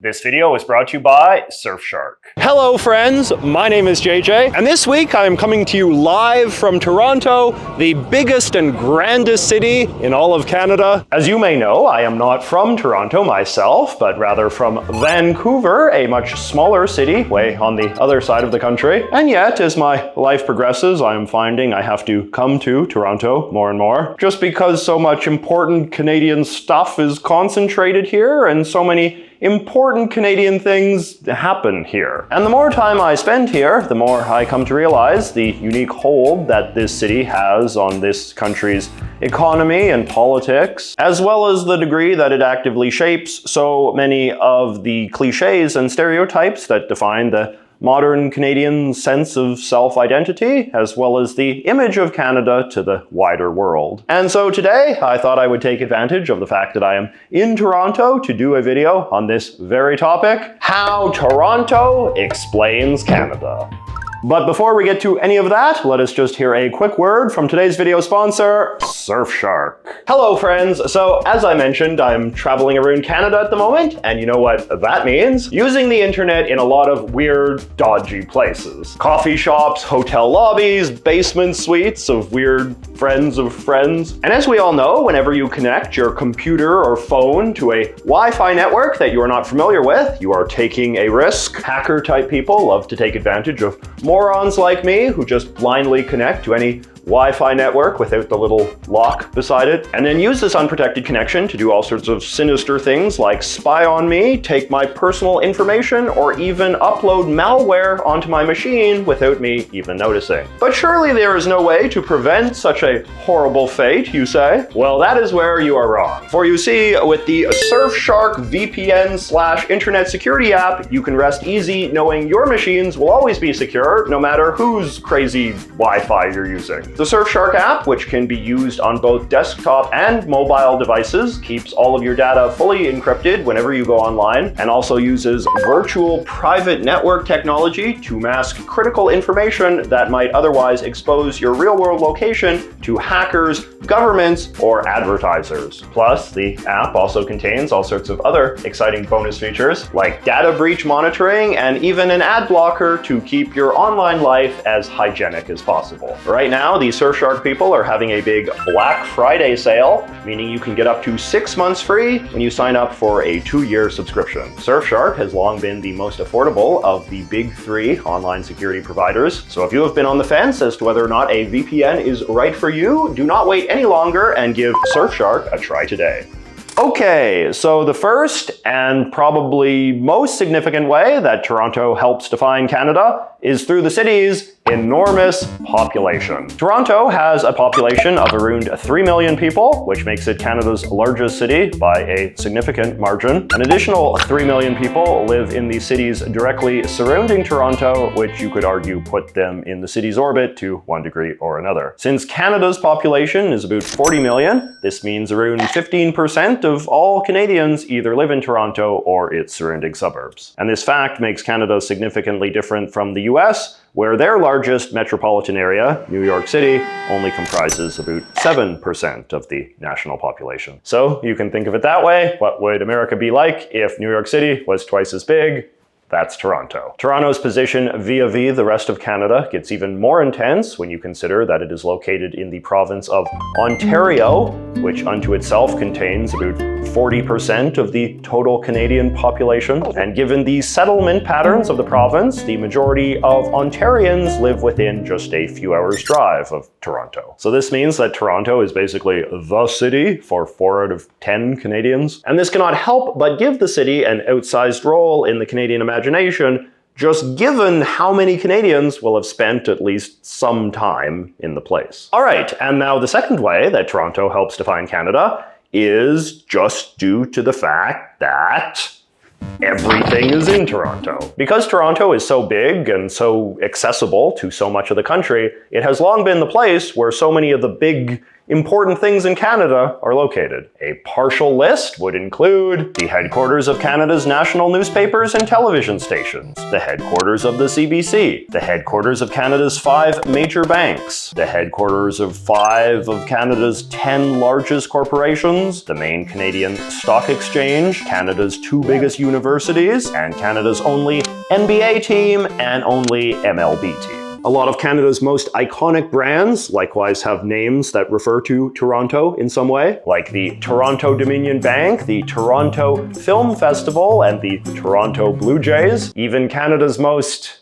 This video is brought to you by Surfshark. Hello friends, my name is JJ, and this week I am coming to you live from Toronto, the biggest and grandest city in all of Canada. As you may know, I am not from Toronto myself, but rather from Vancouver, a much smaller city way on the other side of the country. And yet, as my life progresses, I am finding I have to come to Toronto more and more, just because so much important Canadian stuff is concentrated here and so many important Canadian things happen here. And the more time I spend here, the more I come to realize the unique hold that this city has on this country's economy and politics, as well as the degree that it actively shapes so many of the cliches and stereotypes that define the modern Canadian sense of self-identity, as well as the image of Canada to the wider world. And so today, I thought I would take advantage of the fact that I am in Toronto to do a video on this very topic: how Toronto explains Canada. But before we get to any of that, let us just hear a quick word from today's video sponsor, Surfshark. Hello friends, so as I mentioned, I'm traveling around Canada at the moment, and you know what that means? Using the internet in a lot of weird, dodgy places. Coffee shops, hotel lobbies, basement suites of weird friends of friends. And as we all know, whenever you connect your computer or phone to a Wi-Fi network that you are not familiar with, you are taking a risk. Hacker-type people love to take advantage of morons like me who just blindly connect to any Wi-Fi network without the little lock beside it, and then use this unprotected connection to do all sorts of sinister things like spy on me, take my personal information, or even upload malware onto my machine without me even noticing. But surely there is no way to prevent such a horrible fate, you say? Well, that is where you are wrong. For you see, with the Surfshark VPN/internet security app, you can rest easy knowing your machines will always be secure, no matter whose crazy Wi-Fi you're using. The Surfshark app, which can be used on both desktop and mobile devices, keeps all of your data fully encrypted whenever you go online, and also uses virtual private network technology to mask critical information that might otherwise expose your real-world location to hackers, governments, or advertisers. Plus, the app also contains all sorts of other exciting bonus features, like data breach monitoring and even an ad blocker to keep your online life as hygienic as possible. Right now, the Surfshark people are having a big Black Friday sale, meaning you can get up to 6 months free when you sign up for a 2-year subscription. Surfshark has long been the most affordable of the big 3 online security providers, so if you have been on the fence as to whether or not a VPN is right for you, do not wait any longer and give Surfshark a try today. Okay, so the first and probably most significant way that Toronto helps define Canada is through the city's enormous population. Toronto has a population of around 3 million people, which makes it Canada's largest city by a significant margin. An additional 3 million people live in the cities directly surrounding Toronto, which you could argue put them in the city's orbit to one degree or another. Since Canada's population is about 40 million, this means around 15% of all Canadians either live in Toronto or its surrounding suburbs. And this fact makes Canada significantly different from the US, where their largest metropolitan area, New York City, only comprises about 7% of the national population. So you can think of it that way. What would America be like if New York City was twice as big? That's Toronto. Toronto's position vis-a-vis the rest of Canada gets even more intense when you consider that it is located in the province of Ontario, which unto itself contains about 40% of the total Canadian population. And given the settlement patterns of the province, the majority of Ontarians live within just a few hours' drive of Toronto. So this means that Toronto is basically the city for 4 out of 10 Canadians. And this cannot help but give the city an outsized role in the Canadian imagination, just given how many Canadians will have spent at least some time in the place. All right, and now the second way that Toronto helps define Canada is just due to the fact that everything is in Toronto. Because Toronto is so big and so accessible to so much of the country, it has long been the place where so many of the big important things in Canada are located. A partial list would include the headquarters of Canada's national newspapers and television stations, the headquarters of the CBC, the headquarters of Canada's 5 major banks, the headquarters of 5 of Canada's 10 largest corporations, the main Canadian stock exchange, Canada's 2 biggest universities, and Canada's only NBA team and only MLB team. A lot of Canada's most iconic brands likewise have names that refer to Toronto in some way, like the Toronto Dominion Bank, the Toronto Film Festival, and the Toronto Blue Jays. Even Canada's most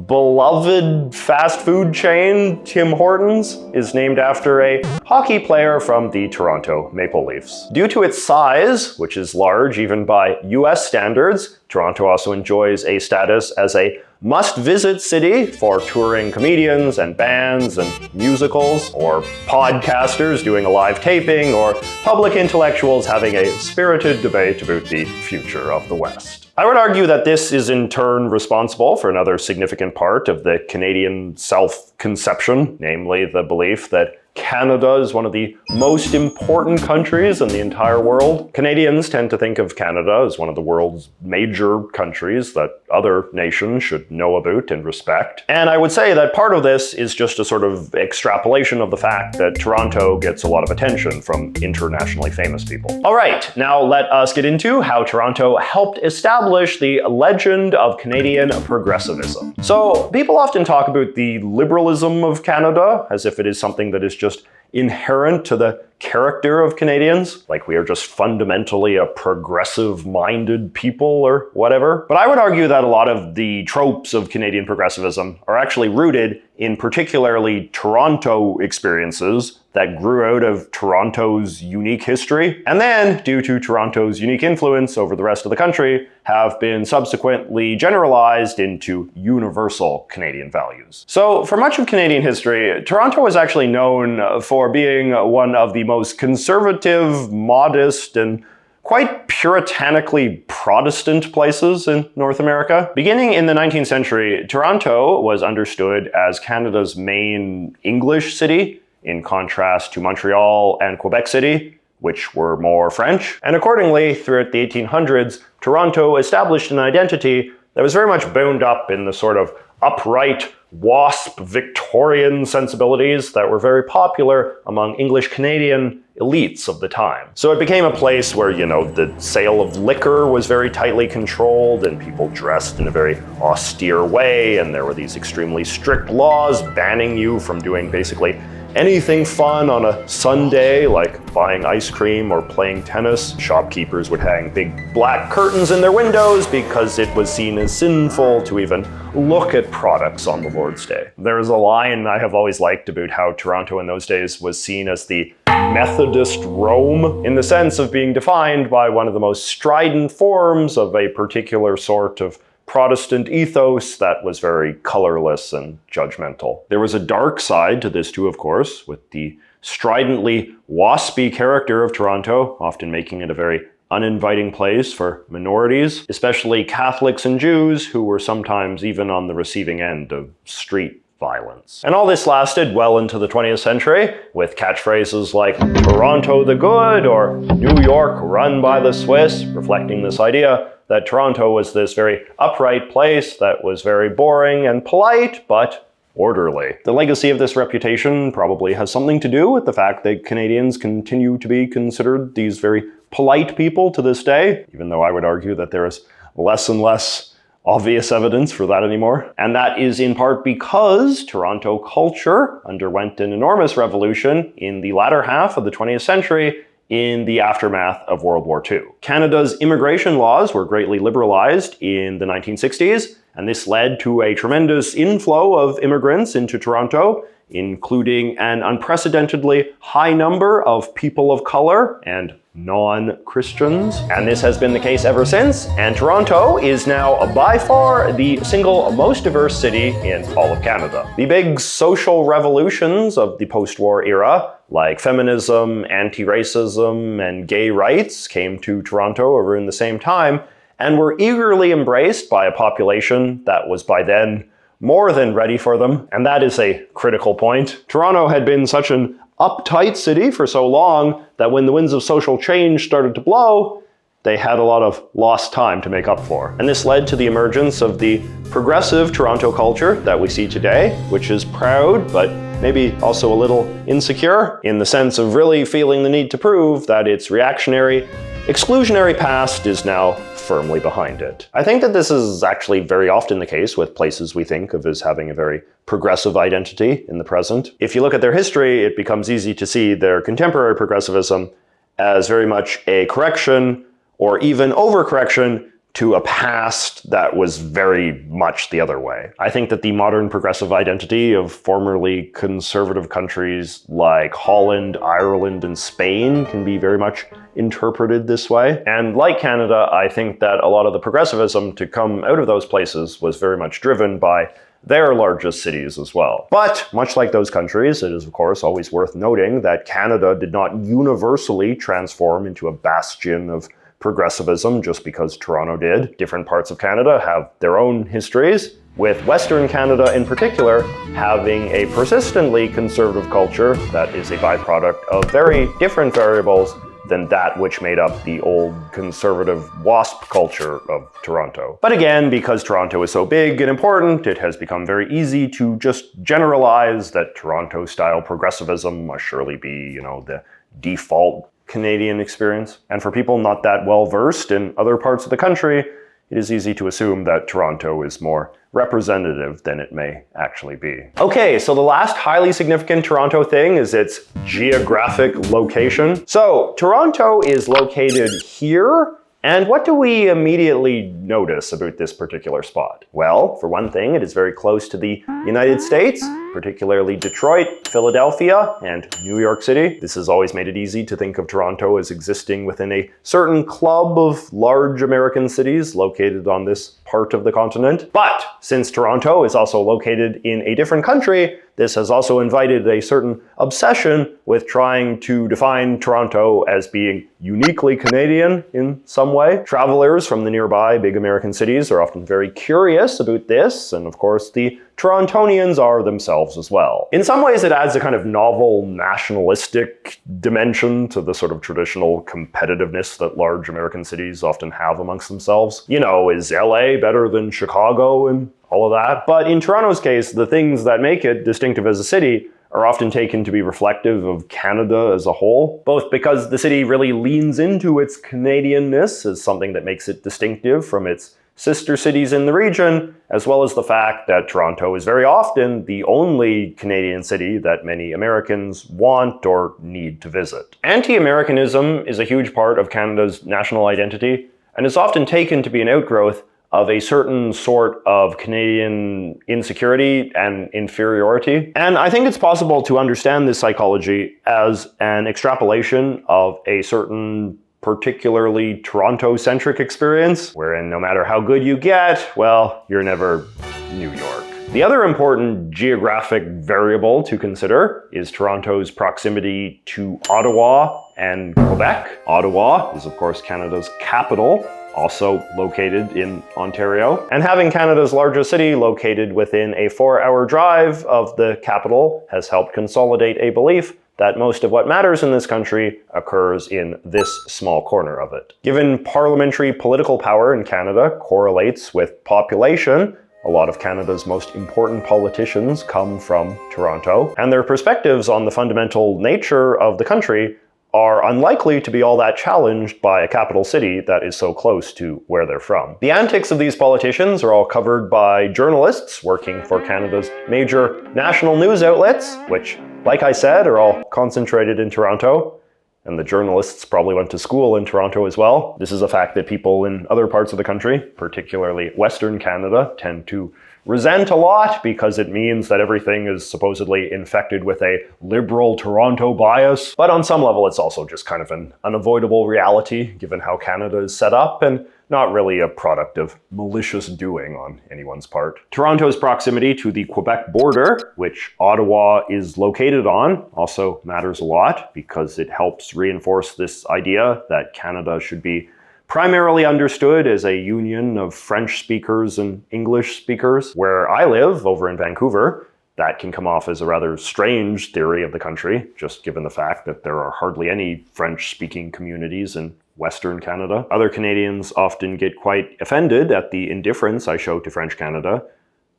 beloved fast food chain, Tim Hortons, is named after a hockey player from the Toronto Maple Leafs. Due to its size, which is large even by US standards, Toronto also enjoys a status as a must-visit city for touring comedians and bands and musicals, or podcasters doing a live taping, or public intellectuals having a spirited debate about the future of the West. I would argue that this is in turn responsible for another significant part of the Canadian self-conception, namely the belief that Canada is one of the most important countries in the entire world. Canadians tend to think of Canada as one of the world's major countries that other nations should know about and respect. And I would say that part of this is just a sort of extrapolation of the fact that Toronto gets a lot of attention from internationally famous people. All right, now let us get into how Toronto helped establish the legend of Canadian progressivism. So people often talk about the liberalism of Canada as if it is something that is just inherent to the character of Canadians, like we are just fundamentally a progressive-minded people or whatever. But I would argue that a lot of the tropes of Canadian progressivism are actually rooted in particularly Toronto experiences that grew out of Toronto's unique history, and then, due to Toronto's unique influence over the rest of the country, have been subsequently generalized into universal Canadian values. So, for much of Canadian history, Toronto was actually known for being one of the most conservative, modest, and quite puritanically Protestant places in North America. Beginning in the 19th century, Toronto was understood as Canada's main English city, in contrast to Montreal and Quebec City, which were more French. And accordingly, throughout the 1800s, Toronto established an identity that was very much bound up in the sort of upright, WASP Victorian sensibilities that were very popular among English Canadian elites of the time. So it became a place where, the sale of liquor was very tightly controlled and people dressed in a very austere way, and there were these extremely strict laws banning you from doing basically anything fun on a Sunday, like buying ice cream or playing tennis. Shopkeepers would hang big black curtains in their windows because it was seen as sinful to even look at products on the Lord's Day. There's a line I have always liked about how Toronto in those days was seen as the Methodist Rome, in the sense of being defined by one of the most strident forms of a particular sort of Protestant ethos that was very colorless and judgmental. There was a dark side to this too, of course, with the stridently waspy character of Toronto, often making it a very uninviting place for minorities, especially Catholics and Jews, who were sometimes even on the receiving end of street violence. And all this lasted well into the 20th century, with catchphrases like Toronto the Good or New York run by the Swiss, reflecting this idea that Toronto was this very upright place that was very boring and polite, but orderly. The legacy of this reputation probably has something to do with the fact that Canadians continue to be considered these very polite people to this day, even though I would argue that there is less and less obvious evidence for that anymore. And that is in part because Toronto culture underwent an enormous revolution in the latter half of the 20th century in the aftermath of World War II. Canada's immigration laws were greatly liberalized in the 1960s, and this led to a tremendous inflow of immigrants into Toronto, including an unprecedentedly high number of people of color and non-Christians. And this has been the case ever since, and Toronto is now by far the single most diverse city in all of Canada. The big social revolutions of the post-war era, like feminism, anti-racism, and gay rights, came to Toronto over in the same time, and were eagerly embraced by a population that was by then more than ready for them. And that is a critical point. Toronto had been such an uptight city for so long that when the winds of social change started to blow, they had a lot of lost time to make up for. And this led to the emergence of the progressive Toronto culture that we see today, which is proud, but maybe also a little insecure, in the sense of really feeling the need to prove that its reactionary, exclusionary past is now firmly behind it. I think that this is actually very often the case with places we think of as having a very progressive identity in the present. If you look at their history, it becomes easy to see their contemporary progressivism as very much a correction or even overcorrection to a past that was very much the other way. I think that the modern progressive identity of formerly conservative countries like Holland, Ireland, and Spain can be very much interpreted this way. And like Canada, I think that a lot of the progressivism to come out of those places was very much driven by their largest cities as well. But much like those countries, it is of course always worth noting that Canada did not universally transform into a bastion of progressivism just because Toronto did. Different parts of Canada have their own histories, with Western Canada in particular having a persistently conservative culture that is a byproduct of very different variables than that which made up the old conservative WASP culture of Toronto. But again, because Toronto is so big and important, it has become very easy to just generalize that Toronto-style progressivism must surely be, the default Canadian experience. And for people not that well versed in other parts of the country, it is easy to assume that Toronto is more representative than it may actually be. Okay, so the last highly significant Toronto thing is its geographic location. So Toronto is located here, and what do we immediately notice about this particular spot? Well, for one thing, it is very close to the United States, particularly Detroit, Philadelphia, and New York City. This has always made it easy to think of Toronto as existing within a certain club of large American cities located on this part of the continent. But since Toronto is also located in a different country, this has also invited a certain obsession with trying to define Toronto as being uniquely Canadian in some way. Travelers from the nearby big American cities are often very curious about this, and of course the Torontonians are themselves as well. In some ways it adds a kind of novel nationalistic dimension to the sort of traditional competitiveness that large American cities often have amongst themselves. Is LA better than Chicago and all of that? But in Toronto's case, the things that make it distinctive as a city are often taken to be reflective of Canada as a whole, both because the city really leans into its Canadianness as something that makes it distinctive from its sister cities in the region, as well as the fact that Toronto is very often the only Canadian city that many Americans want or need to visit. Anti-Americanism is a huge part of Canada's national identity, and is often taken to be an outgrowth of a certain sort of Canadian insecurity and inferiority. And I think it's possible to understand this psychology as an extrapolation of a certain particularly Toronto-centric experience, wherein no matter how good you get, well, you're never New York. The other important geographic variable to consider is Toronto's proximity to Ottawa and Quebec. Ottawa is, of course, Canada's capital, also located in Ontario. And having Canada's largest city located within a 4-hour drive of the capital has helped consolidate a belief that most of what matters in this country occurs in this small corner of it. Given parliamentary political power in Canada correlates with population, a lot of Canada's most important politicians come from Toronto, and their perspectives on the fundamental nature of the country are unlikely to be all that challenged by a capital city that is so close to where they're from. The antics of these politicians are all covered by journalists working for Canada's major national news outlets, which, like I said, are all concentrated in Toronto. And the journalists probably went to school in Toronto as well. This is a fact that people in other parts of the country, particularly Western Canada, tend to resent a lot because it means that everything is supposedly infected with a liberal Toronto bias. But on some level, it's also just kind of an unavoidable reality given how Canada is set up and not really a product of malicious doing on anyone's part. Toronto's proximity to the Quebec border, which Ottawa is located on, also matters a lot because it helps reinforce this idea that Canada should be primarily understood as a union of French speakers and English speakers. Where I live, over in Vancouver, That can come off as a rather strange theory of the country, just given the fact that there are hardly any French-speaking communities in Western Canada. Other Canadians often get quite offended at the indifference I show to French Canada,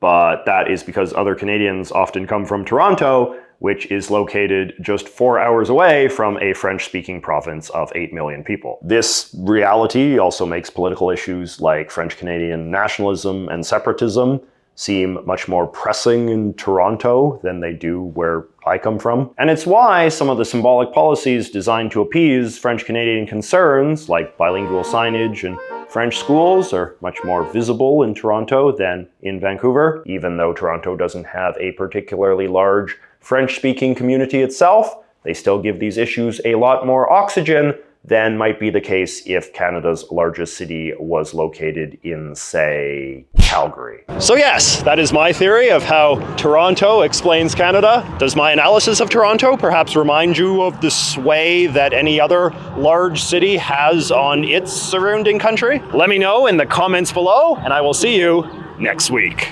but that is because other Canadians often come from Toronto, which is located just 4 hours away from a French-speaking province of 8 million people. This reality also makes political issues like French-Canadian nationalism and separatism seem much more pressing in Toronto than they do where I come from. And it's why some of the symbolic policies designed to appease French-Canadian concerns, like bilingual signage and French schools, are much more visible in Toronto than in Vancouver. Even though Toronto doesn't have a particularly large French-speaking community itself, they still give these issues a lot more oxygen than might be the case if Canada's largest city was located in, say, Calgary. So yes, that is my theory of how Toronto explains Canada. Does my analysis of Toronto perhaps remind you of the sway that any other large city has on its surrounding country? Let me know in the comments below, and I will see you next week.